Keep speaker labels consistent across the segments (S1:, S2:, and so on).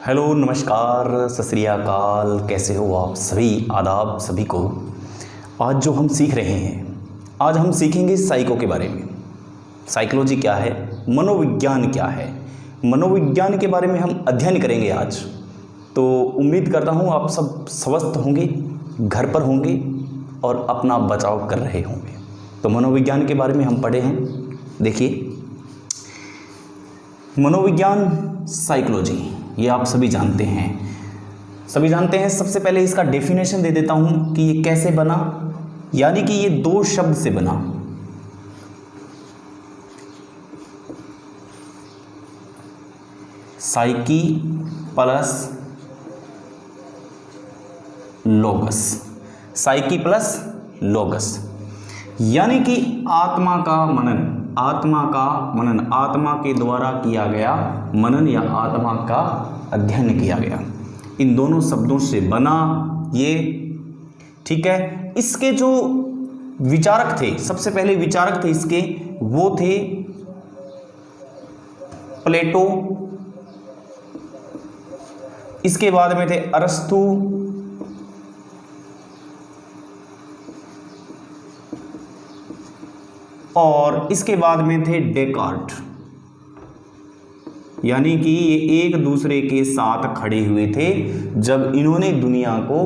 S1: Hello, नमस्कार, सत श्री अकाल। कैसे हो आप सभी? आदाब सभी को। आज जो हम सीख रहे हैं, आज हम सीखेंगे साइको के बारे में। साइकोलॉजी क्या है, मनोविज्ञान क्या है, मनोविज्ञान के बारे में हम अध्ययन करेंगे आज। तो उम्मीद करता हूँ आप सब स्वस्थ होंगे, घर पर होंगे और अपना बचाव कर रहे होंगे। तो मनोविज्ञान के बारे में हम पढ़े हैं। देखिए, मनोविज्ञान, साइकोलॉजी, ये आप सभी जानते हैं। सबसे पहले इसका डेफिनेशन दे देता हूं कि ये कैसे बना। यानी कि ये दो शब्द से बना। साइकी प्लस लोगस, साइकी प्लस लोगस, यानी कि आत्मा का मनन, आत्मा के द्वारा किया गया मनन या आत्मा का अध्ययन किया गया। इन दोनों शब्दों से बना ये, ठीक है। इसके जो विचारक थे, सबसे पहले विचारक थे इसके, वो थे प्लेटो। इसके बाद में थे अरस्तु, और इसके बाद में थे डेकार्ट। यानी कि ये एक दूसरे के साथ खड़े हुए थे जब इन्होंने दुनिया को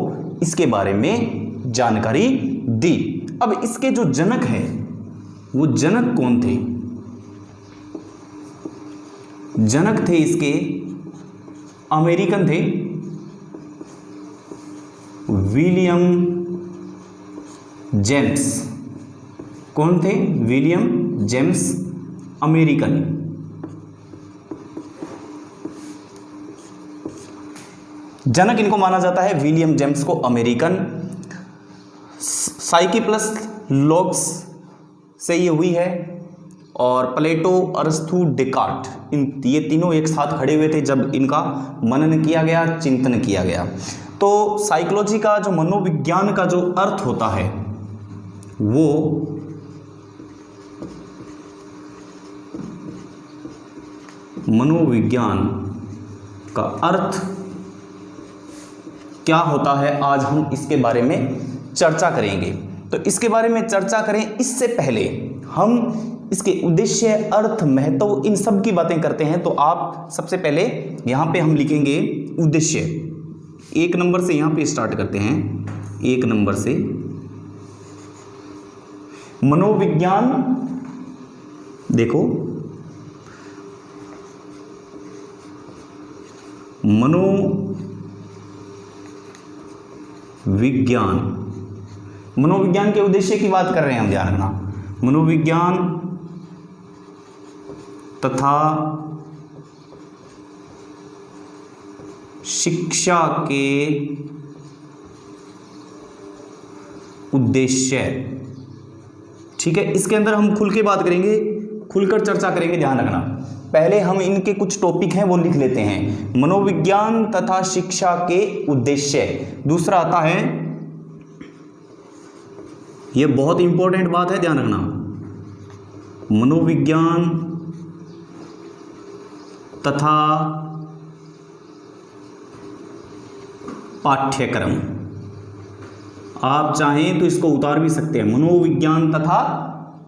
S1: इसके बारे में जानकारी दी। अब इसके जो जनक हैं, वो जनक कौन थे? जनक थे इसके अमेरिकन थे, विलियम जेम्स। कौन थे? William James, American. जनक इनको माना जाता है, विलियम जेम्स को अमेरिकन। साइकी प्लस लोग्स से ये हुई है। और प्लेटो, अरस्तु, डेकार्ट, ये तीनों एक साथ खड़े हुए थे जब इनका मनन किया गया, चिंतन किया गया। तो साइकोलॉजी का जो मनोविज्ञान का जो अर्थ होता है, वो मनोविज्ञान का अर्थ क्या होता है, आज हम इसके बारे में चर्चा करेंगे। तो इसके बारे में चर्चा करें इससे पहले हम इसके उद्देश्य, अर्थ, महत्व, इन सब की बातें करते हैं। तो आप सबसे पहले यहाँ पे हम लिखेंगे उद्देश्य। 1 नंबर से यहाँ पे स्टार्ट करते हैं। 1 नंबर से मनोविज्ञान, देखो, मनोविज्ञान के उद्देश्य की बात कर रहे हैं हम, ध्यान रखना। मनोविज्ञान तथा शिक्षा के उद्देश्य, ठीक है। इसके अंदर हम खुल के बात करेंगे, खुलकर चर्चा करेंगे, ध्यान रखना। पहले हम इनके कुछ टॉपिक हैं वो लिख लेते हैं। मनोविज्ञान तथा शिक्षा के उद्देश्य। दूसरा आता है, ये बहुत इंपॉर्टेंट बात है, ध्यान रखना, मनोविज्ञान तथा पाठ्यक्रम। आप चाहें तो इसको उतार भी सकते हैं, मनोविज्ञान तथा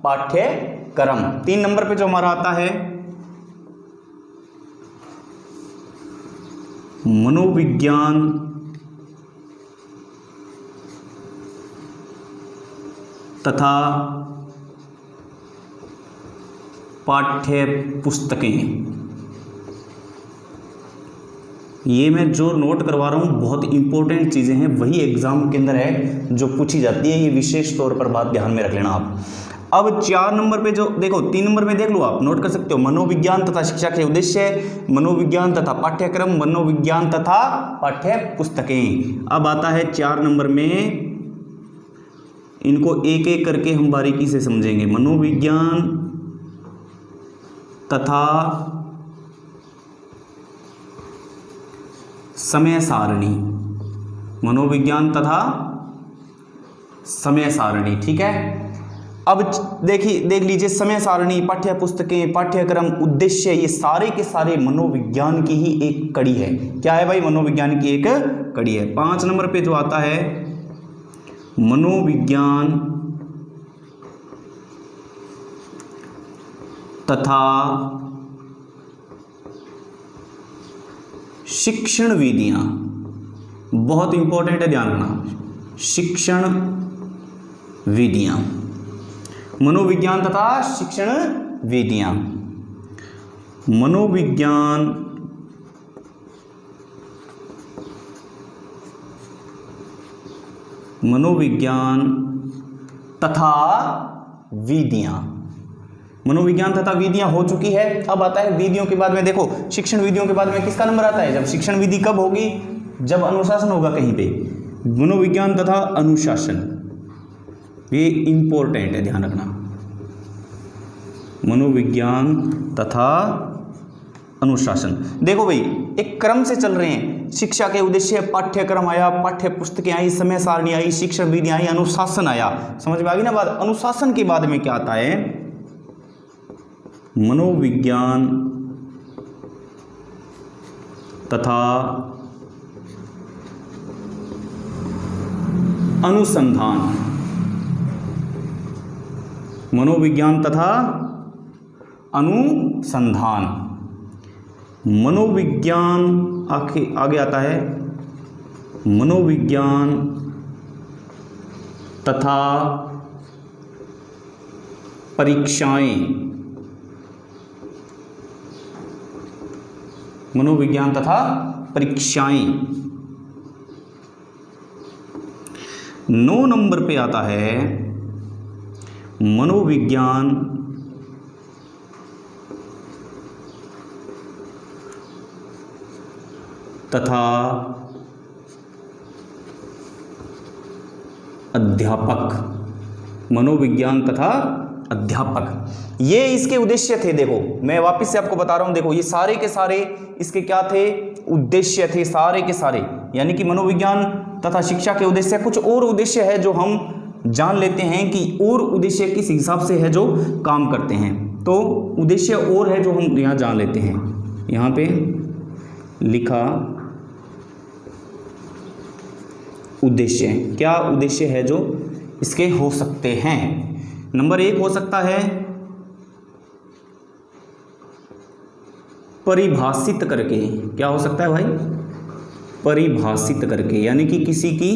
S1: पाठ्यक्रम। 3 नंबर पे जो हमारा आता है, मनोविज्ञान तथा पाठ्य पुस्तकें। ये मैं जो नोट करवा रहा हूँ बहुत इंपॉर्टेंट चीज़ें हैं, वही एग्जाम के अंदर है जो पूछी जाती है। ये विशेष तौर पर बात ध्यान में रख लेना आप। अब 4 नंबर पे जो देखो, 3 नंबर में देख लो, आप नोट कर सकते हो। मनोविज्ञान तथा शिक्षा के उद्देश्य, मनोविज्ञान तथा पाठ्यक्रम, मनोविज्ञान तथा पाठ्य पुस्तकें। अब आता है 4 नंबर में, इनको एक एक करके हम बारीकी से समझेंगे। मनोविज्ञान तथा समय सारणी, मनोविज्ञान तथा समय सारणी, ठीक है। अब देख लीजिए, समय सारणी, पाठ्य पुस्तकें, पाठ्यक्रम, उद्देश्य, ये सारे के सारे मनोविज्ञान की ही एक कड़ी है। क्या है भाई? मनोविज्ञान की एक कड़ी है। 5 नंबर पे जो आता है मनोविज्ञान तथा शिक्षण विधियां, बहुत इंपॉर्टेंट है, ध्यान रखना। शिक्षण विधियां, मनोविज्ञान तथा शिक्षण विधियां, मनोविज्ञान तथा विधियां, मनोविज्ञान तथा विधियां हो चुकी है। अब आता है विधियों के बाद में, देखो शिक्षण विधियों के बाद में किसका नंबर आता है? जब शिक्षण विधि कब होगी? जब अनुशासन होगा कहीं पे। मनोविज्ञान तथा अनुशासन, ये इंपॉर्टेंट है, ध्यान रखना। मनोविज्ञान तथा अनुशासन, देखो भाई एक क्रम से चल रहे हैं। शिक्षा के उद्देश्य, पाठ्यक्रम आया, पाठ्य पुस्तकें आई, समय सारणी आई, शिक्षण विधि आई, अनुशासन आया। समझ में आ गई ना बात? अनुशासन के बाद में क्या आता है? मनोविज्ञान तथा अनुसंधान, मनोविज्ञान तथा अनुसंधान, मनोविज्ञान आगे आता है मनोविज्ञान तथा परीक्षाएं, मनोविज्ञान तथा परीक्षाएं। 9 नंबर पे आता है मनोविज्ञान तथा अध्यापक, मनोविज्ञान तथा अध्यापक, ये इसके उद्देश्य थे। देखो मैं वापस से आपको बता रहा हूं, देखो ये सारे के सारे इसके क्या थे? उद्देश्य थे सारे के सारे। यानी कि मनोविज्ञान तथा शिक्षा के उद्देश्य, कुछ और उद्देश्य है जो हम जान लेते हैं कि और उद्देश्य किस हिसाब से है जो काम करते हैं। तो उद्देश्य और है जो हम यहाँ जान लेते हैं। यहाँ पे लिखा उद्देश्य, क्या उद्देश्य है जो इसके हो सकते हैं? नंबर 1 हो सकता है परिभाषित करके। क्या हो सकता है भाई? परिभाषित करके, यानी कि किसी की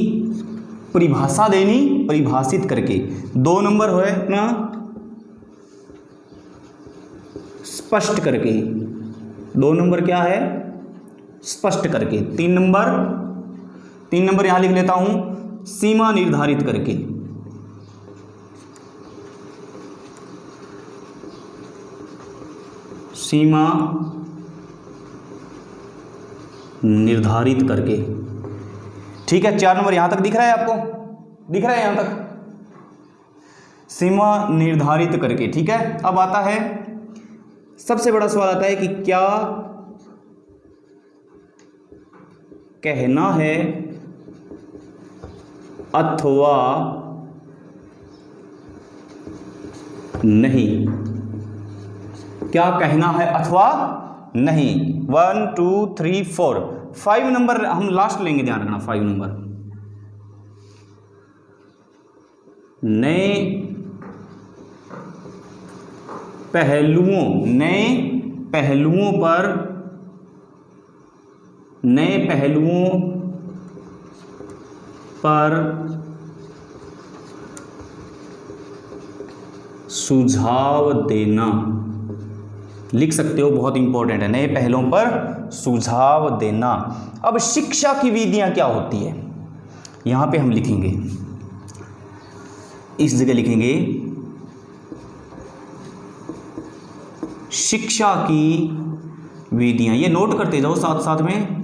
S1: परिभाषा देनी, परिभाषित करके। 2 नंबर है अपना स्पष्ट करके। 2 नंबर क्या है? स्पष्ट करके। 3 नंबर यहां लिख लेता हूं, सीमा निर्धारित करके। सीमा निर्धारित करके, ठीक है। 4 नंबर यहां तक दिख रहा है आपको? दिख रहा है यहां तक? सीमा निर्धारित करके, ठीक है। अब आता है सबसे बड़ा सवाल आता है कि क्या कहना है अथवा नहीं? क्या कहना है अथवा नहीं? 1 2 3 4 5 नंबर हम लास्ट लेंगे, ध्यान रखना। 5 नंबर, नए पहलुओं पर सुझाव देना। लिख सकते हो, बहुत इंपॉर्टेंट है, नए पहलुओं पर सुझाव देना। अब शिक्षा की विधियां क्या होती है, यहां पे हम लिखेंगे, इस जगह लिखेंगे शिक्षा की विधियां। ये नोट करते जाओ साथ साथ में,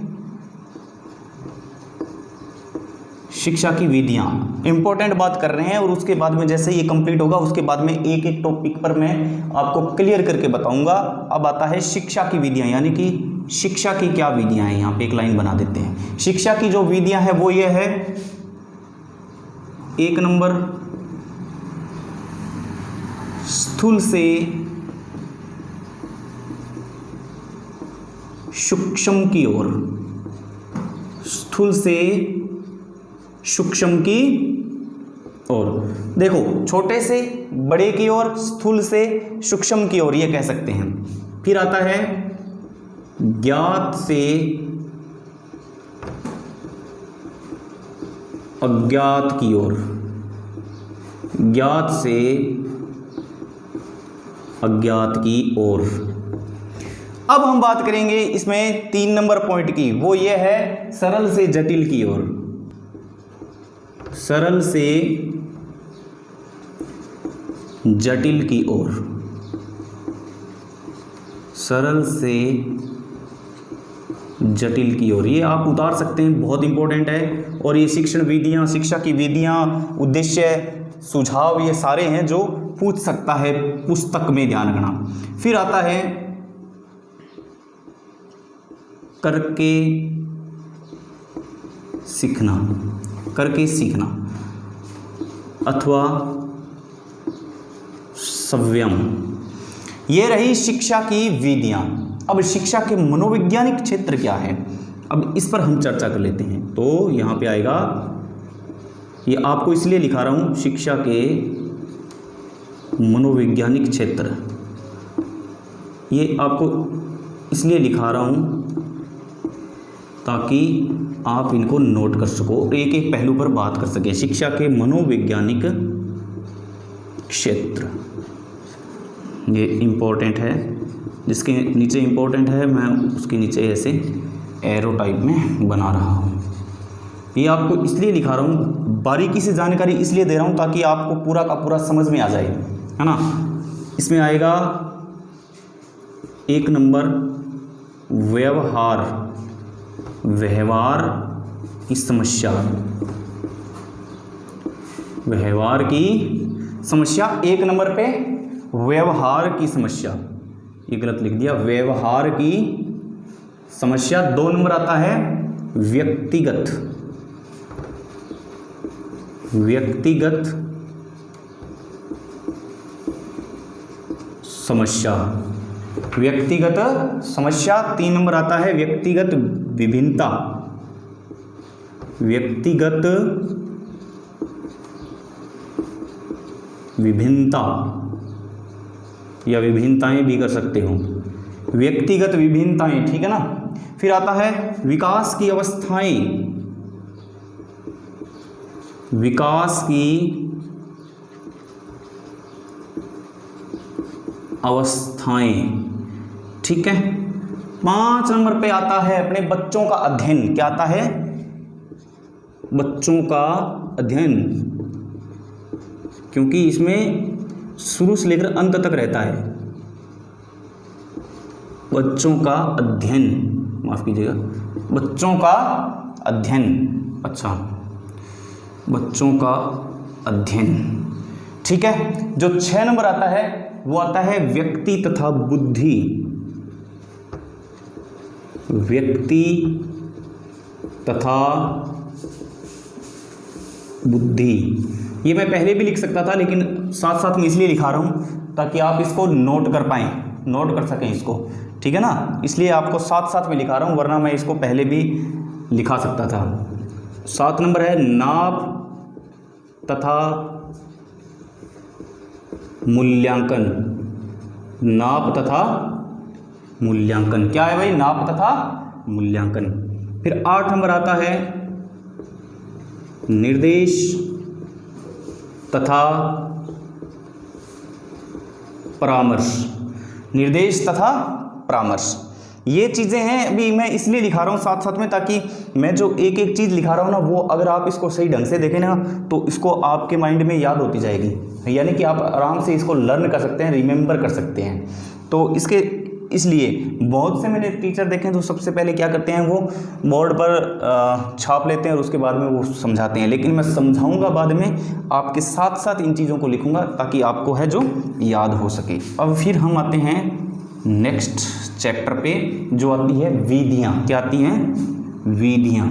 S1: शिक्षा की विधियां। इंपॉर्टेंट बात कर रहे हैं, और उसके बाद में जैसे ये कंप्लीट होगा उसके बाद में एक एक टॉपिक पर मैं आपको क्लियर करके बताऊंगा। अब आता है शिक्षा की विधियां, यानी कि शिक्षा की क्या विधियां हैं। यहाँ पे एक लाइन बना देते हैं। शिक्षा की जो विधियां हैं वो ये है, 1 नंबर स्थूल से सूक्ष्म की ओर, स्थूल से सूक्ष्म की ओर। देखो, छोटे से बड़े की ओर, स्थूल से सूक्ष्म की ओर, ये कह सकते हैं। फिर आता है ज्ञात से अज्ञात की ओर, ज्ञात से अज्ञात की ओर। अब हम बात करेंगे इसमें 3 नंबर पॉइंट की, वो ये है सरल से जटिल की ओर। सरल से जटिल की ओर, सरल से जटिल की ओर, ये आप उतार सकते हैं, बहुत इंपॉर्टेंट है। और ये शिक्षण विधियां, शिक्षा की विधियां, उद्देश्य, सुझाव, ये सारे हैं जो पूछ सकता है पुस्तक में, ध्यान रखना। फिर आता है करके सीखना, करके सीखना अथवा संयम, ये रही शिक्षा की विधियां। अब शिक्षा के मनोवैज्ञानिक क्षेत्र क्या है, अब इस पर हम चर्चा कर लेते हैं। तो यहाँ पे आएगा, ये आपको इसलिए लिखा रहा हूँ, शिक्षा के मनोवैज्ञानिक क्षेत्र, ये आपको इसलिए लिखा रहा हूँ ताकि आप इनको नोट कर सको और एक एक पहलू पर बात कर सके। शिक्षा के मनोवैज्ञानिक क्षेत्र, ये इम्पोर्टेंट है, जिसके नीचे इम्पोर्टेंट है मैं उसके नीचे ऐसे एरो टाइप में बना रहा हूँ। ये आपको इसलिए लिखा रहा हूँ, बारीकी से जानकारी इसलिए दे रहा हूँ ताकि आपको पूरा का पूरा समझ में आ जाए, है ना। इसमें आएगा 1 नंबर व्यवहार, व्यवहार की समस्या, व्यवहार की समस्या 1 नंबर पे व्यवहार की समस्या, ये गलत लिख दिया, व्यवहार की समस्या। 2 नंबर आता है व्यक्तिगत, व्यक्तिगत समस्या, व्यक्तिगत समस्या। 3 नंबर आता है व्यक्तिगत विभिन्नता, व्यक्तिगत विभिन्नता या विभिन्नताएं भी कर सकते हो, व्यक्तिगत विभिन्नताएं, ठीक है ना। फिर आता है विकास की अवस्थाएं, विकास की अवस्थाएं, ठीक है। 5 नंबर पे आता है अपने बच्चों का अध्ययन, क्या आता है, बच्चों का अध्ययन, क्योंकि इसमें शुरू से लेकर अंत तक रहता है। बच्चों का अध्ययन, माफ कीजिएगा, बच्चों का अध्ययन, अच्छा, बच्चों का अध्ययन, ठीक है। जो 6 नंबर आता है वो आता है व्यक्ति तथा बुद्धि, व्यक्ति तथा बुद्धि। ये मैं पहले भी लिख सकता था, लेकिन साथ साथ में इसलिए लिखा रहा हूँ ताकि आप इसको नोट कर पाएँ, नोट कर सकें इसको, ठीक है ना। इसलिए आपको साथ साथ में लिखा रहा हूँ, वरना मैं इसको पहले भी लिखा सकता था। 7 नंबर है नाप तथा मूल्यांकन, नाप तथा मूल्यांकन, क्या है भाई, नाप तथा मूल्यांकन। फिर 8 नंबर आता है निर्देश तथा परामर्श, निर्देश तथा परामर्श। ये चीज़ें हैं, अभी मैं इसलिए लिखा रहा हूँ साथ साथ में, ताकि मैं जो एक एक चीज़ लिखा रहा हूँ ना, वो अगर आप इसको सही ढंग से देखें ना, तो इसको आपके माइंड में याद होती जाएगी, यानी कि आप आराम से इसको लर्न कर सकते हैं, रिमेंबर कर सकते हैं। तो इसके इसलिए बहुत से मैंने टीचर देखे हैं तो सबसे पहले क्या करते हैं, वो बोर्ड पर छाप लेते हैं और उसके बाद में वो समझाते हैं, लेकिन मैं समझाऊंगा बाद में, आपके साथ साथ इन चीज़ों को लिखूंगा ताकि आपको है जो याद हो सके। अब फिर हम आते हैं नेक्स्ट चैप्टर पे, जो आती है विधियाँ। क्या आती हैं, विधियाँ,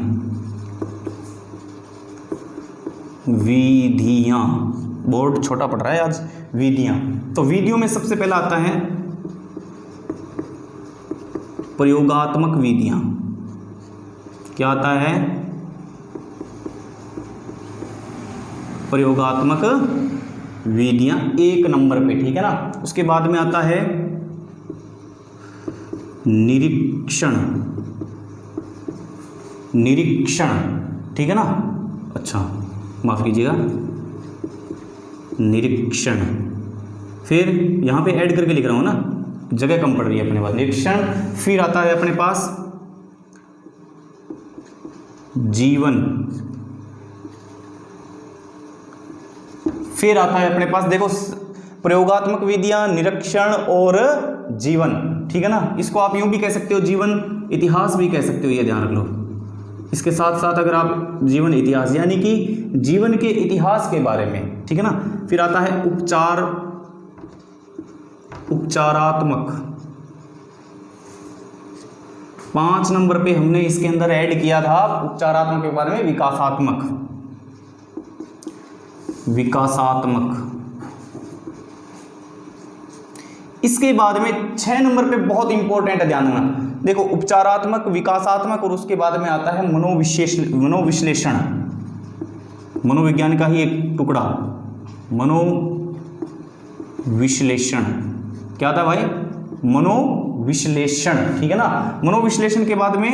S1: विधियाँ। बोर्ड छोटा पड़ रहा है आज, विधियां। तो विधियों में सबसे पहला आता है प्रयोगात्मक विधियां। क्या आता है? प्रयोगात्मक विधियां 1 नंबर पे, ठीक है ना। उसके बाद में आता है निरीक्षण, ठीक है ना। अच्छा माफ कीजिएगा, निरीक्षण। फिर यहां पे ऐड करके लिख रहा हूं ना, जगह कम पड़ रही है अपने पास। निरीक्षण, फिर आता है अपने पास जीवन, फिर आता है अपने पास, देखो प्रयोगात्मक विधियां, निरीक्षण और जीवन, ठीक है ना। इसको आप यूं भी कह सकते हो, जीवन इतिहास भी कह सकते हो, ये ध्यान रख लो। इसके साथ साथ अगर आप जीवन इतिहास यानी कि जीवन के इतिहास के बारे में, ठीक है ना। फिर आता है उपचारात्मक। 5 नंबर पे हमने इसके अंदर ऐड किया था उपचारात्मक के बारे में विकासात्मक। इसके बाद में 6 नंबर पे बहुत इंपॉर्टेंट है, ध्यान देना। देखो उपचारात्मक, विकासात्मक और उसके बाद में आता है मनोविश्लेषण, मनोविज्ञान का ही एक टुकड़ा, मनोविश्लेषण। क्या था भाई? मनोविश्लेषण, ठीक है ना। मनोविश्लेषण के बाद में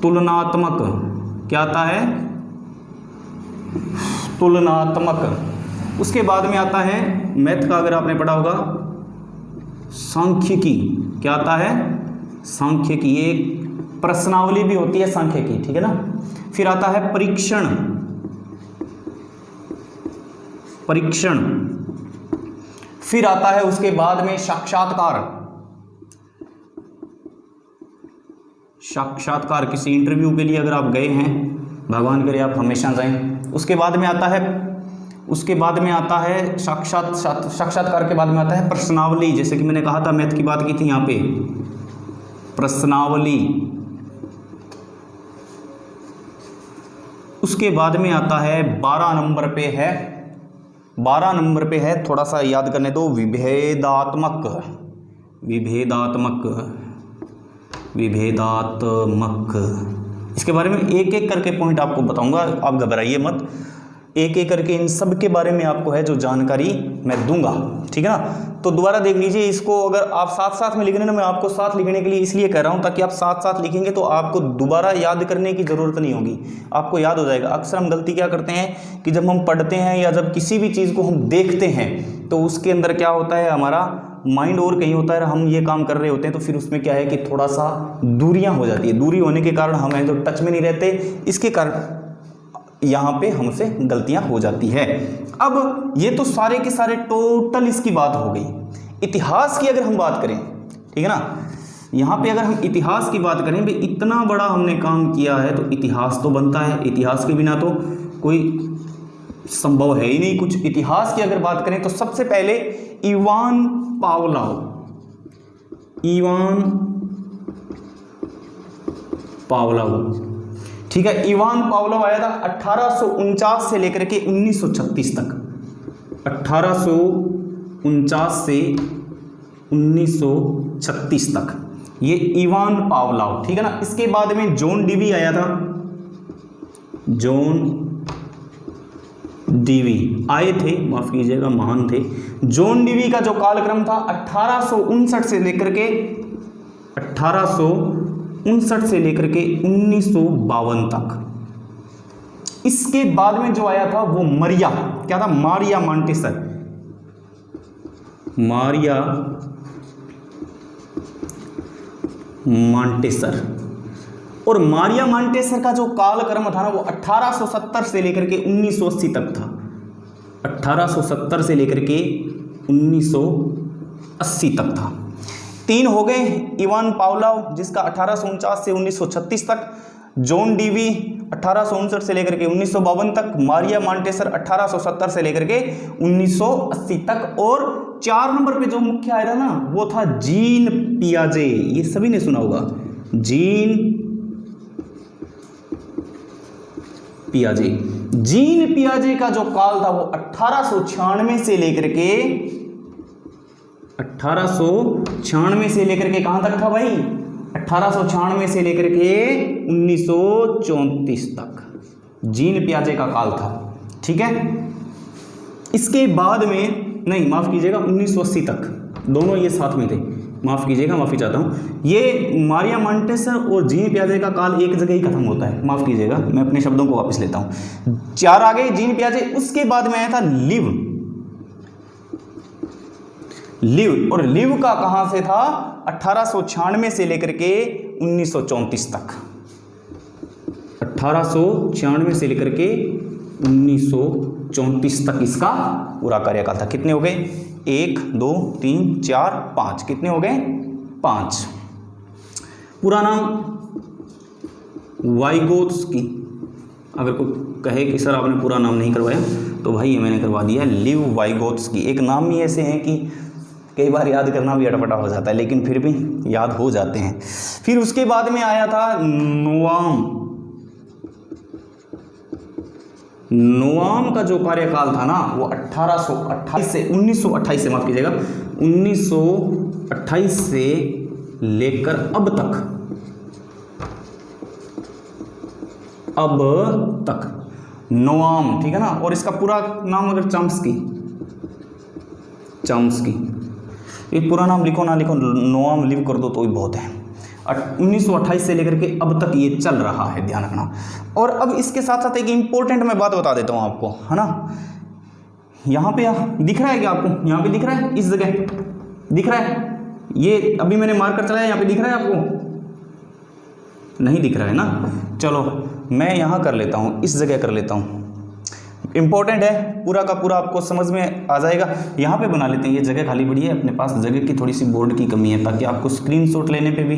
S1: तुलनात्मक। क्या आता है? तुलनात्मक। उसके बाद में आता है मैथ का, अगर आपने पढ़ा होगा, सांख्यिकी। क्या आता है? सांख्यिकी। ये प्रश्नावली भी होती है सांख्यिकी, ठीक है ना। फिर आता है परीक्षण। फिर आता है उसके बाद में साक्षात्कार। किसी इंटरव्यू के लिए अगर आप गए हैं, भगवान करे आप हमेशा जाएं। उसके बाद में आता है साक्षात्कार के बाद में आता है प्रश्नावली। जैसे कि मैंने कहा था, मैथ की बात की थी यहाँ पे, प्रश्नावली। उसके बाद में आता है 12 नंबर पे है, थोड़ा सा याद करने दो, विभेदात्मक। इसके बारे में एक एक करके पॉइंट आपको बताऊंगा, आप घबराइए मत। एक एक करके इन सब के बारे में आपको है जो जानकारी मैं दूंगा, ठीक है ना। तो दोबारा देख लीजिए इसको। अगर आप साथ साथ में लिख रहे हैं ना, मैं आपको साथ लिखने के लिए इसलिए कह रहा हूं ताकि आप साथ साथ लिखेंगे तो आपको दोबारा याद करने की ज़रूरत नहीं होगी, आपको याद हो जाएगा। अक्सर हम गलती क्या करते हैं कि जब हम पढ़ते हैं या जब किसी भी चीज़ को हम देखते हैं तो उसके अंदर क्या होता है, हमारा माइंड और कहीं होता है, हम ये काम कर रहे होते हैं, तो फिर उसमें क्या है कि थोड़ा सा दूरियां हो जाती है। दूरी होने के कारण हम जो टच में नहीं रहते, इसके कारण यहाँ पे हमसे गलतियां हो जाती है। अब ये तो सारे के सारे टोटल इसकी बात हो गई। इतिहास की अगर हम बात करें, ठीक है ना, यहाँ पे अगर हम इतिहास की बात करें, भाई इतना बड़ा हमने काम किया है तो इतिहास तो बनता है। इतिहास के बिना तो कोई संभव है ही नहीं कुछ। इतिहास की अगर बात करें तो सबसे पहले इवान पावलोव, ठीक है। इवान पावलोव आया था 1849 से लेकर के 1936 तक। 1849 से 1936 तक ये इवान पावलोव, ठीक है ना। इसके बाद में जॉन डीवी आया था। जॉन डीवी आए थे, माफ कीजिएगा, महान थे। जॉन डीवी का जो कालक्रम था 1859 से लेकर के 1952 तक। इसके बाद में जो आया था वो मारिया, क्या था, मारिया मॉन्टेसर। और मारिया मॉन्टेसर का जो कालक्रम था ना वो 1870 से लेकर के 1980 तक था। 1870 से लेकर के 1980 तक था। 3 हो गए। इवान पावलोव जिसका 1849 से 1936 तक, जॉन डीवी 1859 से लेकर के 1952 तक, मारिया मॉन्टेसर 1870 से लेकर के 1980 तक। और 4 नंबर पे जो मुख्य आया था ना वो था जीन पियाजे। ये सभी ने सुना होगा, जीन पियाजे। जीन पियाजे का जो काल था वो 1896 से लेकर के 1896 से लेकर के कहां तक था भाई? 1896 से लेकर के 1934 तक जीन पियाजे का काल था। ठीक है, इसके बाद में नहीं, माफ कीजिएगा, 1980 तक, दोनों ये साथ में थे, माफ कीजिएगा, माफी चाहता हूँ। ये मारिया मॉन्टेस और जीन पियाजे का काल एक जगह ही खत्म होता है, माफ कीजिएगा, मैं अपने शब्दों को वापस लेता हूँ। 4 आ गए जीन पियाजे, उसके बाद में आया था लिव, और लिव का कहां से था? 1896 से लेकर के 1934 तक, 1896 से लेकर के 1934 तक इसका पूरा कार्यकाल था। कितने हो गए? 1 2 3 4 5, कितने हो गए? 5। पूरा नाम वाइगोत्स्की। अगर कोई कहे कि सर आपने पूरा नाम नहीं करवाया, तो भाई ये मैंने करवा दिया, लिव वाइगोत्स्की। एक नाम ही ऐसे हैं कि कई बार याद करना भी अटपटा हो जाता है, लेकिन फिर भी याद हो जाते हैं। फिर उसके बाद में आया था नोआम का जो कार्यकाल था ना, वो 1828 से 1928 से, माफ कीजिएगा, 1928 से लेकर अब तक नोआम, ठीक है ना। और इसका पूरा नाम अगर चॉम्स्की, ये पूरा नाम लिखो ना लिखो, नोआम लिव कर दो तो ही बहुत है। 1928 से लेकर के अब तक ये चल रहा है, ध्यान रखना। और अब इसके साथ साथ एक इंपॉर्टेंट मैं बात बता देता हूँ आपको, है ना। यहाँ पे दिख रहा है क्या आपको? यहाँ पे दिख रहा है, इस जगह दिख रहा है, ये अभी मैंने मार्कर चलाया, यहाँ पे दिख रहा है आपको? नहीं दिख रहा है ना। चलो मैं यहाँ कर लेता हूँ, इस जगह कर लेता हूँ, इंपॉर्टेंट है, पूरा का पूरा आपको समझ में आ जाएगा। यहाँ पे बना लेते हैं, ये जगह खाली पड़ी है, अपने पास जगह की थोड़ी सी बोर्ड की कमी है, ताकि आपको स्क्रीनशॉट लेने पे भी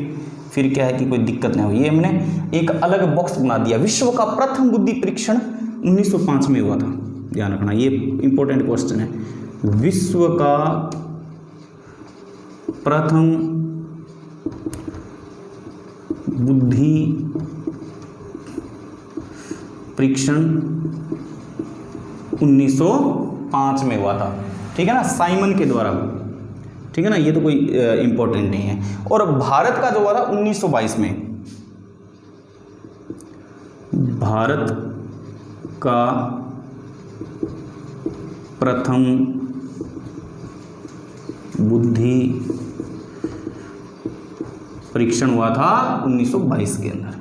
S1: फिर क्या है कि कोई दिक्कत नहीं हो। ये हमने एक अलग बॉक्स बना दिया। विश्व का प्रथम बुद्धि परीक्षण 1905 में हुआ था, ध्यान रखना, ये इंपॉर्टेंट क्वेश्चन है। विश्व का प्रथम बुद्धि परीक्षण 1905 में हुआ था, ठीक है ना, साइमन के द्वारा, ठीक है ना। ये तो कोई इंपॉर्टेंट नहीं है। और भारत का जो हुआ था 1922 में, भारत का प्रथम बुद्धि परीक्षण हुआ था 1922 के अंदर,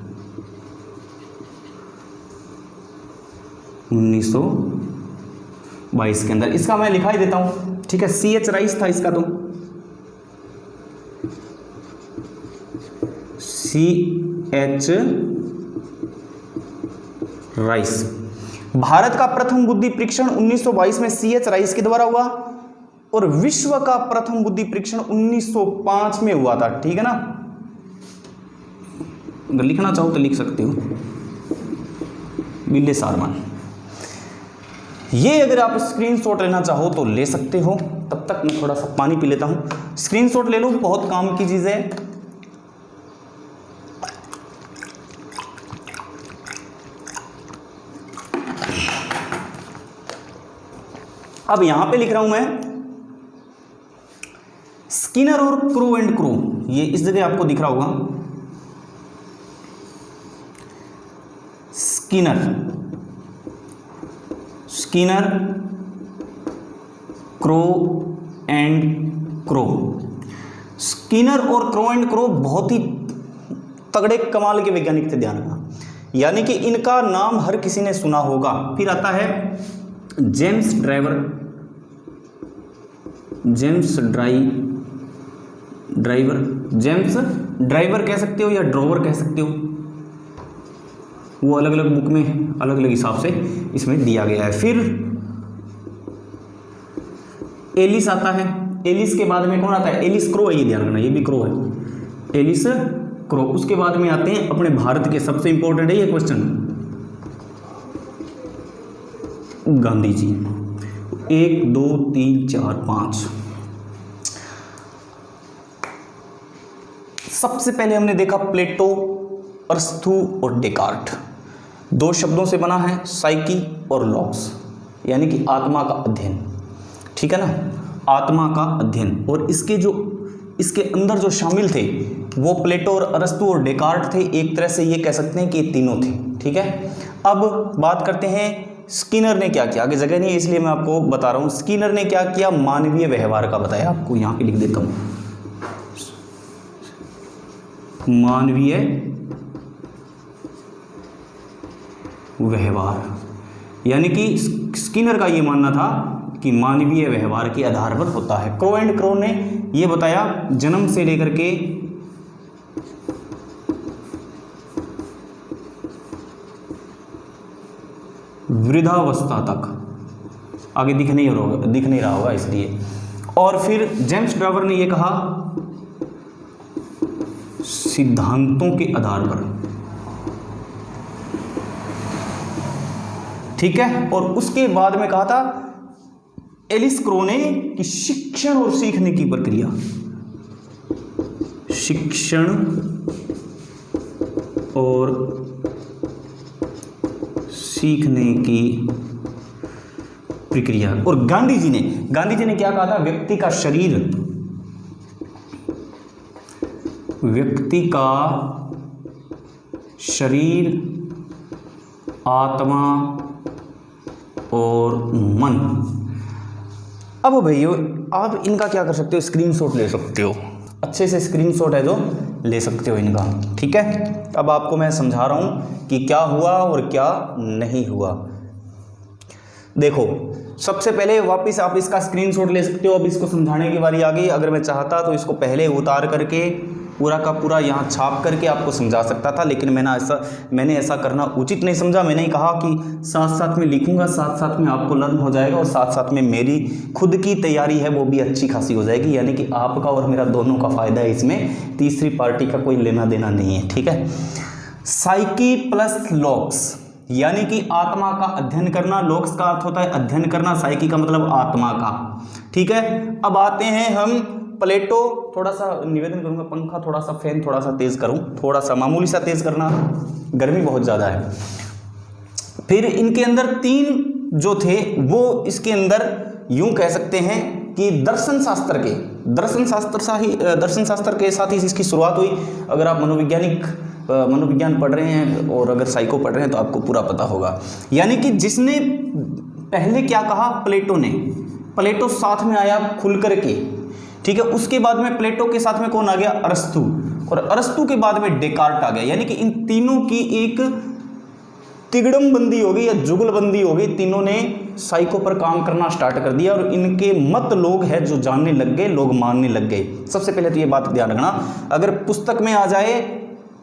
S1: 1922 के अंदर। इसका मैं लिखा ही देता हूं, ठीक है। CH राइस था इसका, तो CH राइस। भारत का प्रथम बुद्धि परीक्षण 1922 में CH राइस के द्वारा हुआ, और विश्व का प्रथम बुद्धि परीक्षण 1905 में हुआ था, ठीक है ना। अगर लिखना चाहो तो लिख सकते हो, विल्ले सारमान। ये अगर आप स्क्रीनशॉट लेना चाहो तो ले सकते हो। तब तक मैं थोड़ा सा पानी पी लेता हूं। स्क्रीनशॉट ले लो, बहुत काम की चीज है। अब यहां पे लिख रहा हूं मैं स्किनर और क्रो एंड क्रो, ये इस जगह आपको दिख रहा होगा, Skinner crow and crow. Skinner और क्रो एंड क्रो बहुत ही तगड़े कमाल के वैज्ञानिक थे, ध्यान रखना। यानी कि इनका नाम हर किसी ने सुना होगा। फिर आता है जेम्स ड्राइवर कह सकते हो या ड्रोवर कह सकते हो, वो अलग अलग बुक में अलग अलग हिसाब से इसमें दिया गया है। फिर एलिस आता है, एलिस के बाद में कौन आता है? एलिस क्रो है, ये ध्यान रखना, ये भी क्रो है, एलिस क्रो। उसके बाद में आते हैं अपने भारत के, सबसे इंपॉर्टेंट है ये क्वेश्चन, गांधी जी। 1 2 3 4 5। सबसे पहले हमने देखा प्लेटो, अरस्तू और डेकार्ट। दो शब्दों से बना है, साइकी और लॉग्स, यानी कि आत्मा का अध्ययन, ठीक है ना, आत्मा का अध्ययन। और इसके अंदर जो शामिल थे वो प्लेटो और अरस्तु और डेकार्ट थे। एक तरह से ये कह सकते हैं कि ये तीनों थे, ठीक है। अब बात करते हैं स्किनर ने क्या किया। आगे जगह नहीं है इसलिए मैं आपको बता रहा हूँ। स्किनर ने क्या किया, मानवीय व्यवहार का बताया, आपको यहाँ पे लिख देता हूँ, मानवीय व्यवहार, यानी कि स्किनर का ये मानना था कि मानवीय व्यवहार के आधार पर होता है। क्रो एंड क्रो ने ये बताया जन्म से लेकर के वृद्धावस्था तक, आगे दिख नहीं रहा होगा इसलिए। और फिर जेम्स डार्विन ने यह कहा सिद्धांतों के आधार पर, ठीक है। और उसके बाद में कहा था एलिस क्रो ने कि शिक्षण और सीखने की प्रक्रिया, शिक्षण और सीखने की प्रक्रिया। और गांधी जी ने क्या कहा था, व्यक्ति का शरीर, आत्मा और मन। अब भैया आप इनका क्या कर सकते हो, स्क्रीनशॉट ले सकते हो, अच्छे से स्क्रीनशॉट है जो ले सकते हो इनका, ठीक है। अब आपको मैं समझा रहा हूं कि क्या हुआ और क्या नहीं हुआ। देखो सबसे पहले वापस आप इसका स्क्रीनशॉट ले सकते हो। अब इसको समझाने की बारी आ गई। अगर मैं चाहता तो इसको पहले उतार करके पूरा का पूरा यहाँ छाप करके आपको समझा सकता था, लेकिन मैंने ऐसा करना उचित नहीं समझा। मैंने ही कहा कि साथ साथ में लिखूंगा, साथ साथ में आपको लर्न हो जाएगा और साथ साथ में मेरी खुद की तैयारी है वो भी अच्छी खासी हो जाएगी, यानी कि आपका और मेरा दोनों का फायदा है इसमें, तीसरी पार्टी का कोई लेना देना नहीं है, ठीक है। साइकी प्लस लॉग्स, यानी कि आत्मा का अध्ययन करना। लॉग्स का अर्थ होता है अध्ययन करना, साइकी का मतलब आत्मा का, ठीक है। अब आते हैं हम प्लेटो। थोड़ा सा निवेदन करूंगा, पंखा थोड़ा सा, फैन थोड़ा सा तेज करूं, थोड़ा सा मामूली सा तेज करना, गर्मी बहुत ज़्यादा है। फिर इनके अंदर तीन जो थे वो इसके अंदर यूं कह सकते हैं कि दर्शन शास्त्र के साथ ही इसकी शुरुआत हुई। अगर आप मनोविज्ञान पढ़ रहे हैं और अगर साइको पढ़ रहे हैं तो आपको पूरा पता होगा। यानी कि जिसने पहले क्या कहा, प्लेटो साथ में आया खुल करके, ठीक है। उसके बाद में प्लेटो के साथ में कौन आ गया, अरस्तु, और अरस्तु के बाद में डेकार्ट आ गया। यानी कि इन तीनों की एक तिगड़मबंदी हो गई या जुगलबंदी हो गई। तीनों ने साइको पर काम करना स्टार्ट कर दिया और इनके मत लोग हैं जो जानने लग गए, लोग मानने लग गए। सबसे पहले तो ये बात ध्यान रखना, अगर पुस्तक में आ जाए,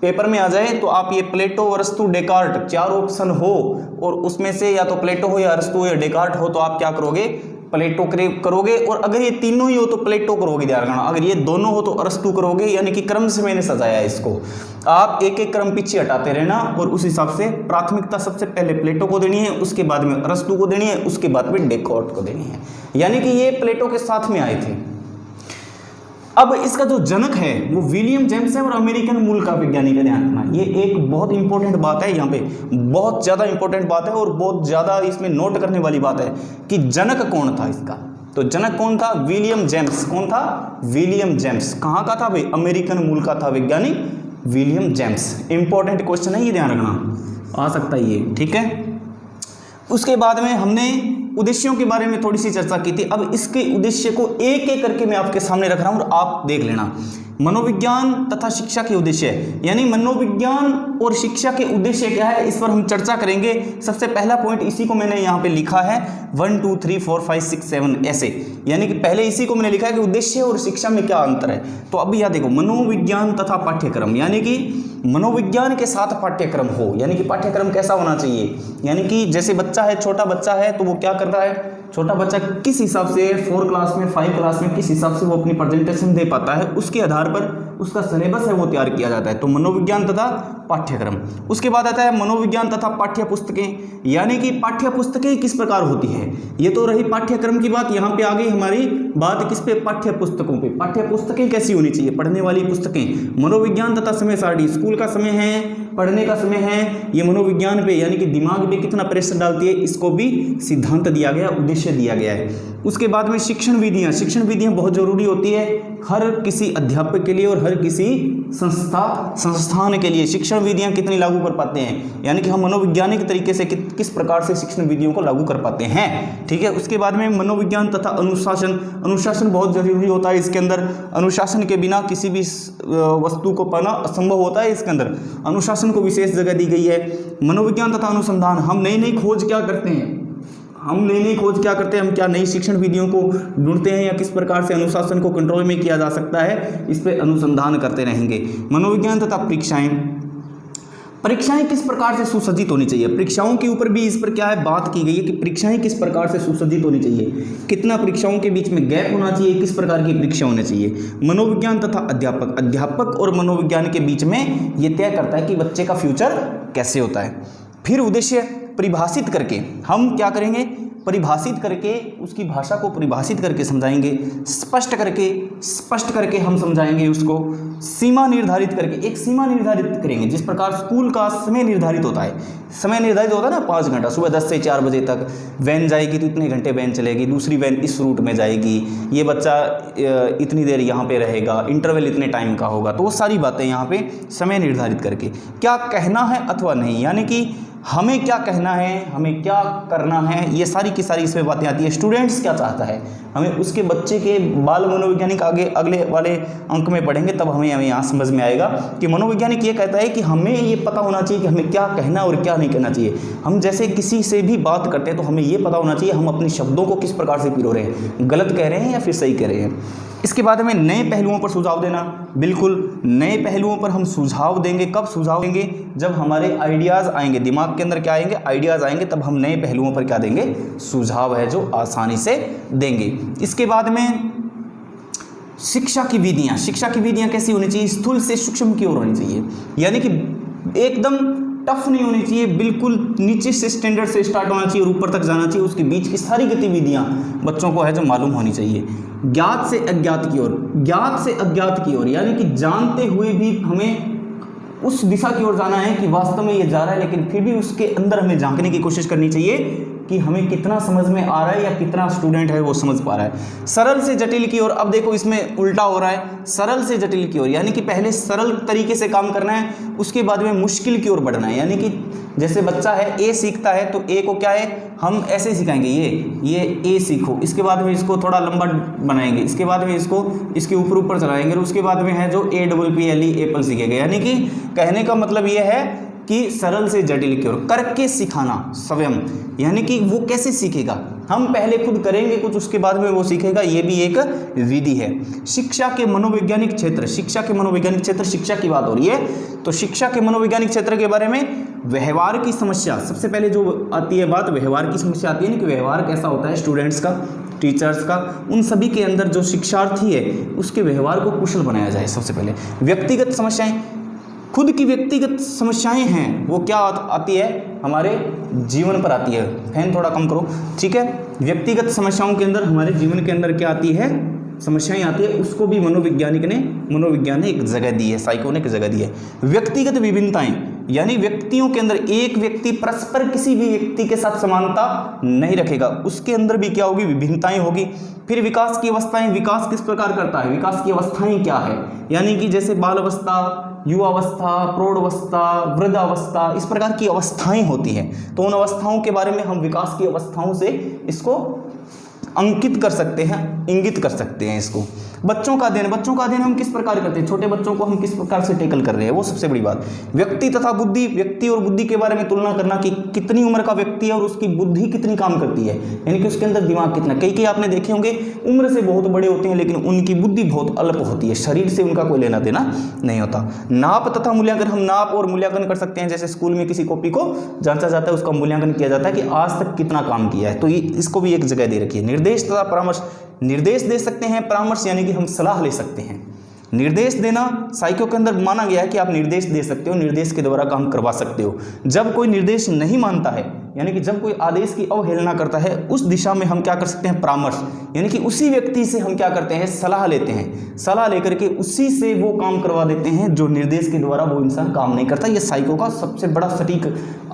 S1: पेपर में आ जाए तो आप ये प्लेटो, अरस्तु, डेकार्ट चार ऑप्शन हो और उसमें से या तो प्लेटो हो या अरस्तु या डेकार्ट हो तो आप क्या करोगे, प्लेटो करोगे। और अगर ये तीनों ही हो तो प्लेटो करोगे, ध्यान रखना। अगर ये दोनों हो तो अरस्तु करोगे। यानी कि क्रम से मैंने सजाया इसको, आप एक एक क्रम पीछे हटाते रहना और उस हिसाब से प्राथमिकता सबसे पहले प्लेटो को देनी है, उसके बाद में अरस्तु को देनी है, उसके बाद में डेकार्ट को देनी है। यानी कि ये प्लेटो के साथ में आए थे। अब इसका जो जनक है वो विलियम जेम्स है और अमेरिकन मूल का वैज्ञानिक है, ध्यान रखना। ये एक बहुत इंपॉर्टेंट बात है, यहाँ पे बहुत ज़्यादा इंपॉर्टेंट बात है और बहुत ज़्यादा इसमें नोट करने वाली बात है कि जनक कौन था इसका। तो जनक कौन था, विलियम जेम्स। कौन था, विलियम जेम्स। कहाँ का था भाई, अमेरिकन मूल का था वैज्ञानिक विलियम जेम्स। इंपॉर्टेंट क्वेश्चन है ये, ध्यान रखना, आ सकता है ये, ठीक है। उसके बाद में हमने उद्देश्यों के बारे में थोड़ी सी चर्चा की थी। अब इसके उद्देश्य को एक एक करके मैं आपके सामने रख रहा हूं और आप देख लेना। मनोविज्ञान तथा शिक्षा के उद्देश्य, यानी मनोविज्ञान और शिक्षा के उद्देश्य क्या है, इस पर हम चर्चा करेंगे। सबसे पहला पॉइंट इसी को मैंने यहाँ पे लिखा है 1 2 3 4 5 6 7 ऐसे, यानी कि पहले इसी को मैंने लिखा है कि उद्देश्य और शिक्षा में क्या अंतर है। तो अभी यह देखो, मनोविज्ञान तथा पाठ्यक्रम, यानी कि मनोविज्ञान के साथ पाठ्यक्रम हो। यानी कि पाठ्यक्रम कैसा होना चाहिए, यानी कि जैसे बच्चा है, छोटा बच्चा है तो वो क्या कर रहा है, छोटा बच्चा किस हिसाब से 4 क्लास में 5 क्लास में किस हिसाब से वो अपनी प्रेजेंटेशन दे पाता है, उसके आधार पर उसका सिलेबस है वो तैयार किया जाता है। तो मनोविज्ञान तथा पाठ्यक्रम। उसके बाद आता है मनोविज्ञान तथा पाठ्य पुस्तकें, यानी कि पाठ्य पुस्तकें किस प्रकार होती है। ये तो रही पाठ्यक्रम की बात। यहाँ पे आ गई हमारी बात किस पे, पाठ्य पुस्तकों पे। पाठ्य पुस्तकें कैसी होनी चाहिए, पढ़ने वाली पुस्तकें। मनोविज्ञान तथा समय सारणी, स्कूल का समय है पढ़ने का समय है, ये मनोविज्ञान पे यानी कि दिमाग पे कितना प्रेशर डालती है, इसको भी सिद्धांत दिया गया, उद्देश्य दिया गया है। उसके बाद में शिक्षण विधियाँ बहुत ज़रूरी होती है हर किसी अध्यापक के लिए और हर किसी संस्थान के लिए। शिक्षण विधियाँ कितनी लागू कर पाते हैं, यानी कि हम मनोवैज्ञानिक तरीके से किस प्रकार से शिक्षण विधियों को लागू कर पाते हैं, ठीक है। उसके बाद में मनोविज्ञान तथा अनुशासन बहुत जरूरी होता है इसके अंदर। अनुशासन के बिना किसी भी वस्तु को पाना असंभव होता है। इसके अंदर अनुशासन को विशेष जगह दी गई है। मनोविज्ञान तथा अनुसंधान, हम नई खोज क्या करते हैं, हम क्या नई शिक्षण विधियों को ढूंढते हैं या किस प्रकार से अनुशासन को कंट्रोल में किया जा सकता है, इस पर अनुसंधान करते रहेंगे। मनोविज्ञान तथा परीक्षाएं किस प्रकार से सुसज्जित होनी चाहिए, परीक्षाओं के ऊपर भी इस पर क्या है बात की गई है कि परीक्षाएं किस प्रकार से सुसज्जित होनी चाहिए, कितना परीक्षाओं के बीच में गैप होना चाहिए, किस प्रकार की परीक्षा होनी चाहिए। मनोविज्ञान तथा अध्यापक और मनोविज्ञान के बीच में ये तय करता है कि बच्चे का फ्यूचर कैसे होता है। फिर उद्देश्य परिभाषित करके हम क्या करेंगे, परिभाषित करके उसकी भाषा को परिभाषित करके समझाएंगे, स्पष्ट करके हम समझाएंगे उसको। सीमा निर्धारित करके एक सीमा निर्धारित करेंगे, जिस प्रकार स्कूल का समय निर्धारित होता है ना 5 घंटा, सुबह 10 से 4 बजे तक वैन जाएगी तो इतने घंटे वैन चलेगी, दूसरी वैन इस रूट में जाएगी, ये बच्चा इतनी देर यहाँ पे रहेगा, इंटरवल इतने टाइम का होगा। तो वो सारी बातें यहाँ पे समय निर्धारित करके क्या कहना है अथवा नहीं, यानी कि हमें क्या कहना है, हमें क्या करना है, ये सारी की सारी इसमें बातें आती है। स्टूडेंट्स क्या चाहता है, हमें उसके बच्चे के बाल मनोवैज्ञानिक आगे अगले वाले अंक में पढ़ेंगे, तब हमें यहाँ समझ में आएगा कि मनोवैज्ञानिक ये कहता है कि हमें ये पता होना चाहिए कि हमें क्या कहना और क्या नहीं कहना चाहिए। हम जैसे किसी से भी बात करते हैं तो हमें ये पता होना चाहिए हम अपने शब्दों को किस प्रकार से पिरो रहे हैं, गलत कह रहे हैं या फिर सही कह रहे हैं। इसके बाद हमें नए पहलुओं पर सुझाव देना, बिल्कुल नए पहलुओं पर हम सुझाव देंगे। कब सुझाव देंगे, जब हमारे आइडियाज़ आएंगे, दिमाग के अंदर क्या आएंगे, आइडियाज़ आएंगे, तब हम नए पहलुओं पर क्या देंगे, सुझाव है जो आसानी से देंगे। इसके बाद में शिक्षा की विधियाँ कैसी होनी चाहिए, स्थूल से सूक्ष्म की ओर होनी चाहिए, यानी कि एकदम टफ नहीं होनी चाहिए, बिल्कुल नीचे से स्टैंडर्ड से स्टार्ट होना चाहिए और ऊपर तक जाना चाहिए। उसके बीच की सारी गतिविधियां बच्चों को है जो मालूम होनी चाहिए। ज्ञात से अज्ञात की ओर, यानी कि जानते हुए भी हमें उस दिशा की ओर जाना है कि वास्तव में ये जा रहा है, लेकिन फिर भी उसके अंदर हमें झांकने की कोशिश करनी चाहिए कि हमें कितना समझ में आ रहा है या कितना स्टूडेंट है वो समझ पा रहा है। सरल से जटिल की ओर, अब देखो इसमें उल्टा हो रहा है, सरल से जटिल की ओर, यानी कि पहले सरल तरीके से काम करना है, उसके बाद में मुश्किल की ओर बढ़ना है। यानी कि जैसे बच्चा है ए सीखता है तो ए को क्या है हम ऐसे सिखाएंगे, ये ए सीखो, इसके बाद में इसको थोड़ा लंबा बनाएंगे, इसके बाद में इसको इसके ऊपर चलाएंगे और उसके बाद में है जो APPLE एप्पल सीखेगा। यानी कि कहने का मतलब ये है कि सरल से जटिल की ओर करके सिखाना स्वयं, यानी कि वो कैसे सीखेगा, हम पहले खुद करेंगे कुछ, उसके बाद में वो सीखेगा, ये भी एक विधि है। शिक्षा के मनोवैज्ञानिक क्षेत्र, शिक्षा की बात हो रही है तो शिक्षा के मनोवैज्ञानिक क्षेत्र के बारे में व्यवहार की समस्या, सबसे पहले जो आती है बात व्यवहार की समस्या आती है ना, कि व्यवहार कैसा होता है स्टूडेंट्स का, टीचर्स का, उन सभी के अंदर जो शिक्षार्थी है उसके व्यवहार को कुशल बनाया जाए। सबसे पहले व्यक्तिगत समस्याएं, खुद की व्यक्तिगत समस्याएं हैं वो क्या आती है, हमारे जीवन पर आती है। फैन थोड़ा कम करो, ठीक है। व्यक्तिगत समस्याओं के अंदर हमारे जीवन के अंदर क्या आती है, समस्याएं आती है, उसको भी मनोविज्ञान ने एक जगह दी है, साइको ने एक जगह दी है। व्यक्तिगत विभिन्नताएं, यानी व्यक्तियों के अंदर एक व्यक्ति परस्पर किसी भी व्यक्ति के साथ समानता नहीं रखेगा, उसके अंदर भी क्या होगी, विभिन्नताएं होगी। फिर विकास की अवस्थाएं, विकास किस प्रकार करता है, विकास की अवस्थाएं क्या है, यानी कि जैसे बाल अवस्था, युवावस्था, प्रौढ़ावस्था, वृद्धावस्था, इस प्रकार की अवस्थाएं होती हैं। तो उन अवस्थाओं के बारे में हम विकास की अवस्थाओं से इसको अंकित कर सकते हैं, इंगित कर सकते हैं इसको। बच्चों का अध्ययन हम किस प्रकार करते हैं, छोटे बच्चों को हम किस प्रकार से टेकल कर रहे हैं, वो सबसे बड़ी बात। व्यक्ति तथा बुद्धि, व्यक्ति और बुद्धि के बारे में तुलना करना कि कितनी उम्र का व्यक्ति है और उसकी बुद्धि कितनी काम करती है, यानी कि उसके अंदर दिमाग कितना। कई आपने देखे होंगे उम्र से बहुत बड़े होते हैं लेकिन उनकी बुद्धि बहुत अल्प होती है, शरीर से उनका कोई लेना देना नहीं होता। नाप तथा मूल्यांकन, हम नाप और मूल्यांकन कर सकते हैं, जैसे स्कूल में किसी कॉपी को जांचा जाता है, उसका मूल्यांकन किया जाता है कि आज तक कितना काम किया है, तो इसको भी एक जगह दे रखी है। निर्देश तथा परामर्श, निर्देश दे सकते हैं, परामर्श यानी कि हम सलाह ले सकते हैं। निर्देश देना साइको के अंदर माना गया है कि आप निर्देश दे सकते हो, निर्देश के द्वारा काम करवा सकते हो। जब कोई निर्देश नहीं मानता है यानी कि जब कोई आदेश की अवहेलना करता है उस दिशा में हम क्या कर सकते हैं, परामर्श, यानी कि उसी व्यक्ति से हम क्या करते हैं, सलाह लेते हैं। सलाह लेकर के उसी से वो काम करवा देते हैं जो निर्देश के द्वारा वो इंसान काम नहीं करता। ये साइको का सबसे बड़ा सटीक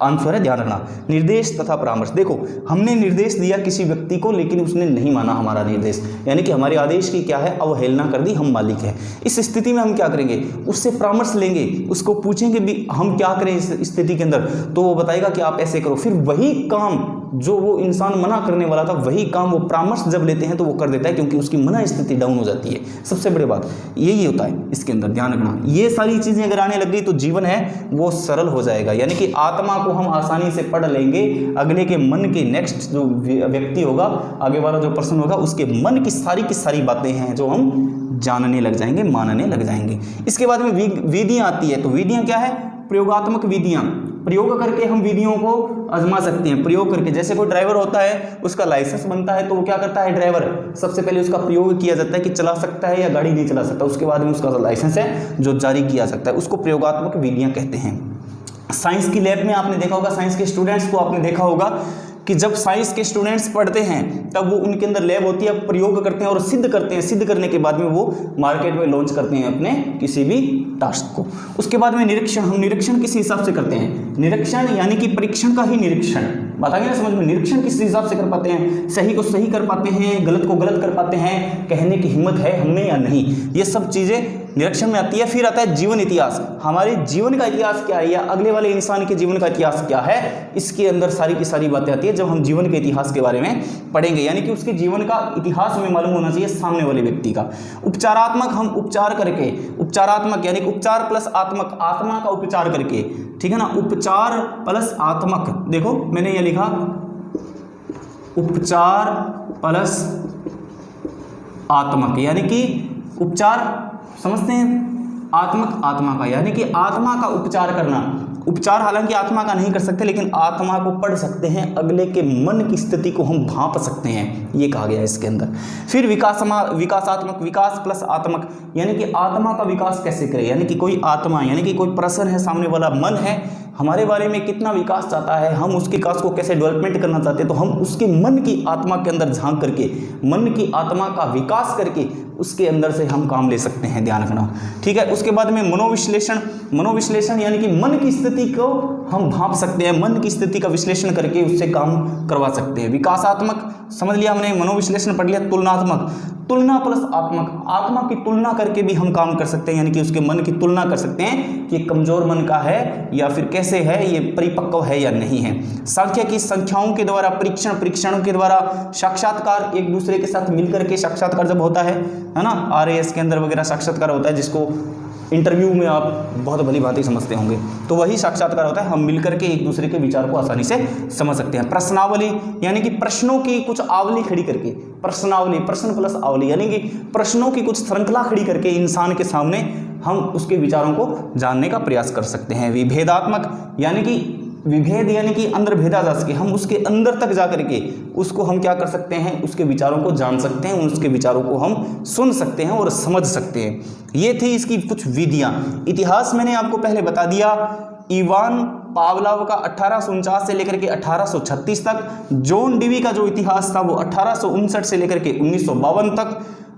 S1: आंसर है, ध्यान रखना, निर्देश तथा परामर्श। देखो हमने निर्देश दिया किसी व्यक्ति को लेकिन उसने नहीं माना हमारा निर्देश, यानी कि हमारे आदेश की क्या है, अवहेलना कर दी, हम मालिक हैं। इस स्थिति में हम क्या करेंगे, उससे परामर्श लेंगे, उसको पूछेंगे भी हम क्या करें इस स्थिति के अंदर, तो वो बताएगा कि आप ऐसे करो। फिर वही काम जो वो इंसान मना करने वाला था वही काम वो परामर्श जब लेते हैं तो वो कर देता है, क्योंकि उसकी मना स्थिति डाउन हो जाती है। सबसे बड़ी बात यही होता है इसके अंदर, ध्यान रखना। ये सारी चीजें अगर आने लग गई तो जीवन है वो सरल हो जाएगा, यानी कि आत्मा को हम आसानी से पढ़ लेंगे। अगले के मन के नेक्स्ट जो व्यक्ति होगा, आगे वाला जो पर्सन होगा, उसके मन की सारी बातें हैं जो हम जानने लग जाएंगे, मानने लग जाएंगे। इसके बाद में विधियां आती है। तो विधियां क्या है, प्रयोगात्मक विधियां। प्रयोग करके हम विधियों को आजमा सकते हैं। प्रयोग करके, जैसे कोई ड्राइवर होता है, उसका लाइसेंस बनता है, तो वो क्या करता है, ड्राइवर सबसे पहले उसका प्रयोग किया जाता है कि चला सकता है या गाड़ी नहीं चला सकता, उसके बाद में उसका लाइसेंस है जो जारी किया सकता है, उसको प्रयोगात्मक विधियां कहते हैं। साइंस की लैब में आपने देखा होगा, साइंस के स्टूडेंट्स को आपने देखा होगा कि जब साइंस के स्टूडेंट्स पढ़ते हैं तब वो उनके अंदर लैब होती है, प्रयोग करते हैं और सिद्ध करते हैं। सिद्ध करने के बाद में वो मार्केट में लॉन्च करते हैं अपने किसी भी टास्क को। उसके बाद में निरीक्षण, हम निरीक्षण किस हिसाब से करते हैं, निरीक्षण यानी कि परीक्षण का ही निरीक्षण, बताइए ना समझ में, निरीक्षण किस हिसाब से कर पाते हैं, सही को सही कर पाते हैं, गलत को गलत कर पाते हैं, कहने की हिम्मत है हमें या नहीं, ये सब चीजें निरीक्षण में आती है। फिर आता है जीवन इतिहास, हमारे जीवन का इतिहास क्या है या अगले वाले इंसान के जीवन का इतिहास क्या है, इसके अंदर सारी की सारी बातें आती है जब हम जीवन के इतिहास के बारे में पढ़ेंगे, यानी कि उसके जीवन का इतिहास हमें मालूम होना चाहिए सामने वाले व्यक्ति का। उपचारात्मक, हम उपचार करके, उपचारात्मक यानी उपचार प्लस आत्मक, आत्मा का उपचार करके, ठीक है ना, उपचार प्लस आत्मक। देखो मैंने ये लिखा उपचार प्लस आत्मक, यानी कि उपचार समझते हैं, आत्मक आत्मा का, यानी कि आत्मा का उपचार करना। उपचार हालांकि आत्मा का नहीं कर सकते लेकिन आत्मा को पढ़ सकते हैं, अगले के मन की स्थिति को हम भांप सकते हैं, ये कहा गया है इसके अंदर। फिर विकासात्मक, विकास प्लस आत्मक, यानी कि आत्मा का विकास कैसे करें, यानी कि कोई आत्मा यानी कि कोई पर्सन है, सामने वाला मन है, हमारे बारे में कितना विकास चाहता है, हम उसके विकास को कैसे डेवलपमेंट करना चाहते हैं, तो हम उसके मन की आत्मा के अंदर झांक करके, मन की आत्मा का विकास करके उसके अंदर से हम काम ले सकते हैं, ध्यान रखना, ठीक है। उसके बाद में मनोविश्लेषण, मनोविश्लेषण यानी कि मन की स्थिति को हम भांप सकते हैं, मन की स्थिति का विश्लेषण करके उससे काम करवा सकते हैं। विकासात्मक समझ लिया हमने, मनोविश्लेषण पढ़ लिया। तुलनात्मक, तुलना प्लस आत्मक, आत्मा की तुलना करके भी हम काम कर सकते हैं, यानी कि उसके मन की तुलना कर सकते हैं कि कमजोर मन का है या फिर कैसे है, ये परिपक्व है या नहीं है। संख्या की, संख्याओं के द्वारा परीक्षणों के द्वारा, साक्षात्कार, एक दूसरे के साथ मिलकर के साक्षात्कार जब होता है ना, RAS के अंदर वगैरह साक्षात्कार होता है, जिसको इंटरव्यू में आप बहुत भली भांति समझते होंगे, तो वही साक्षात्कार होता है, हम मिलकर के एक दूसरे के विचार को आसानी से समझ सकते हैं। प्रश्नावली यानी कि प्रश्नों की कुछ आवली खड़ी करके, प्रश्नावली, प्रश्न प्लस आवली यानी कि प्रश्नों की कुछ श्रृंखला खड़ी करके इंसान के सामने हम उसके विचारों को जानने का प्रयास कर सकते हैं। विभेदात्मक यानी कि विभेद यानी कि अंदर भेदा जा सके, हम उसके अंदर तक जा करके उसको हम क्या कर सकते हैं, उसके विचारों को जान सकते हैं, उसके विचारों को हम सुन सकते हैं और समझ सकते हैं। ये थी इसकी कुछ विधियां। इतिहास मैंने आपको पहले बता दिया, इवान पावलोव का 1849 से लेकर के 1836 तक, जॉन डीवी का जो इतिहास था वो 1859 से लेकर के 1952 तक,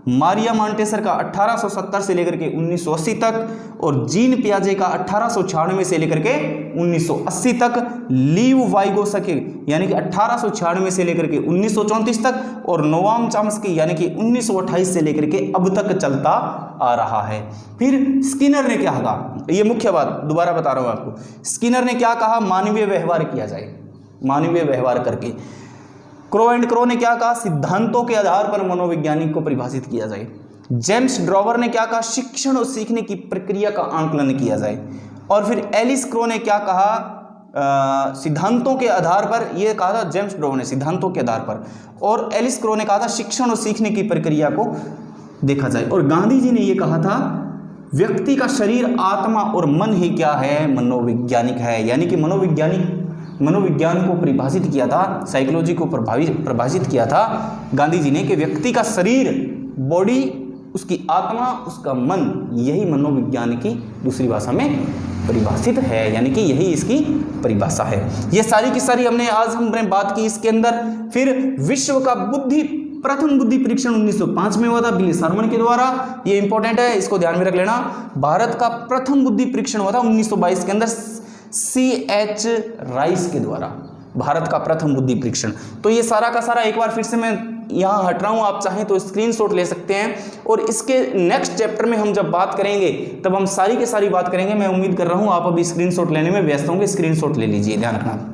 S1: मारिया मॉन्टेसर का 1870 से लेकर के 1980 तक, और जीन पियाजे का 1896 से लेकर के 1980 तक, लीव वाइगोत्स्की यानी कि 1896 से लेकर के 1934 तक, और नोआम चॉम्स्की यानी कि 1928 से लेकर के अब तक चलता आ रहा है। फिर स्किनर ने क्या कहा, ये मुख्य बात दोबारा बता रहा हूं आपको, स्किनर ने क्या कहा, मानवीय व्यवहार किया जाए, मानवीय व्यवहार करके। क्रो एंड क्रो ने क्या कहा, सिद्धांतों के आधार पर मनोवैज्ञानिक को परिभाषित किया जाए। जेम्स ड्रॉवर ने क्या कहा, शिक्षण और सीखने की प्रक्रिया का आंकलन किया जाए। और फिर एलिस क्रो ने क्या कहा, सिद्धांतों के आधार पर, यह कहा था जेम्स ड्रॉवर ने सिद्धांतों के आधार पर, और एलिस क्रो ने कहा था शिक्षण और सीखने की प्रक्रिया को देखा जाए। और गांधी जी ने यह कहा था व्यक्ति का शरीर, आत्मा और मन ही क्या है, मनोवैज्ञानिक है, यानी कि मनोविज्ञान को परिभाषित किया था, साइकोलॉजी को परिभाषित किया था गांधी जी ने कि व्यक्ति का शरीर, बॉडी, उसकी आत्मा, उसका मन, यही मनोविज्ञान की दूसरी भाषा में परिभाषित है, यानी कि यही इसकी परिभाषा है। ये सारी की सारी हमने बात की इसके अंदर। फिर विश्व का प्रथम बुद्धि परीक्षण 1905 में हुआ था बिली शर्मन के द्वारा, ये इंपॉर्टेंट है, इसको ध्यान में रख लेना। भारत का प्रथम बुद्धि परीक्षण हुआ था 1922 के अंदर C.H. राइस के द्वारा, भारत का प्रथम बुद्धि परीक्षण। तो ये सारा का सारा एक बार फिर से मैं यहाँ हट रहा हूँ, आप चाहें तो स्क्रीनशॉट ले सकते हैं, और इसके नेक्स्ट चैप्टर में हम जब बात करेंगे तब हम सारी की सारी बात करेंगे। मैं उम्मीद कर रहा हूँ आप अभी स्क्रीनशॉट लेने में व्यस्त होंगे, स्क्रीनशॉट ले लीजिए, ध्यान रखना।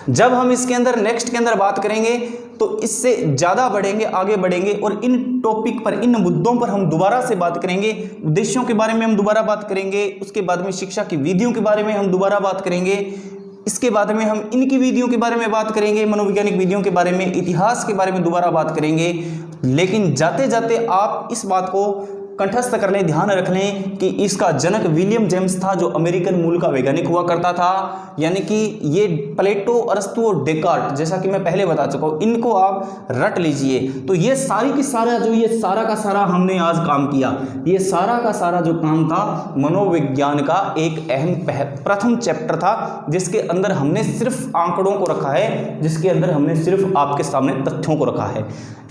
S1: जब हम इसके अंदर नेक्स्ट के अंदर बात करेंगे तो इससे ज़्यादा बढ़ेंगे, आगे बढ़ेंगे, और इन टॉपिक पर, इन मुद्दों पर हम दोबारा से बात करेंगे। उद्देश्यों के बारे में हम दोबारा बात करेंगे, उसके बाद में शिक्षा की विधियों के बारे में हम दोबारा बात करेंगे, इसके बाद में हम इनकी विधियों के बारे में बात करेंगे, मनोवैज्ञानिक विधियों के बारे में, इतिहास के बारे में दोबारा बात करेंगे। लेकिन जाते जाते आप इस बात को कंठस्थ कर लें, ध्यान रख लें कि इसका जनक विलियम जेम्स था, जो अमेरिकन मूल का वैज्ञानिक हुआ करता था। यानी कि ये प्लेटो, अरस्तु और डेकार्ट, जैसा कि मैं पहले बता चुका हूँ, इनको आप रट लीजिए। तो ये सारी की सारा जो ये सारा का सारा हमने आज काम किया, ये सारा का सारा जो काम था मनोविज्ञान का एक अहम प्रथम चैप्टर था, जिसके अंदर हमने सिर्फ आंकड़ों को रखा है, जिसके अंदर हमने सिर्फ आपके सामने तथ्यों को रखा है।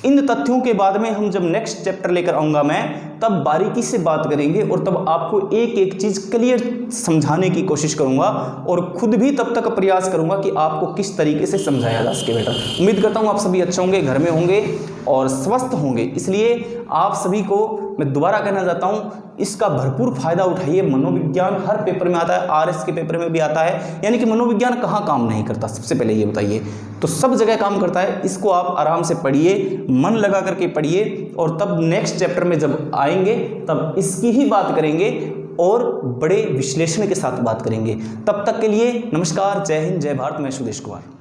S1: इन तथ्यों के बाद में हम जब नेक्स्ट चैप्टर लेकर आऊँगा मैं, तब बारीकी से बात करेंगे और तब आपको एक एक चीज़ क्लियर समझाने की कोशिश करूंगा, और खुद भी तब तक प्रयास करूंगा कि आपको किस तरीके से समझाया जा सके। बेटा उम्मीद करता हूं आप सभी अच्छे होंगे, घर में होंगे और स्वस्थ होंगे। इसलिए आप सभी को मैं दोबारा कहना चाहता हूं, इसका भरपूर फायदा उठाइए। मनोविज्ञान हर पेपर में आता है, आरएस के पेपर में भी आता है। यानी कि मनोविज्ञान कहाँ काम नहीं करता, सबसे पहले ये बताइए। तो सब जगह काम करता है। इसको आप आराम से पढ़िए, मन लगा करके पढ़िए, और तब नेक्स्ट चैप्टर में जब आएंगे तब इसकी ही बात करेंगे और बड़े विश्लेषण के साथ बात करेंगे। तब तक के लिए नमस्कार, जय हिंद, जय भारत। मैं सुदेश कुमार।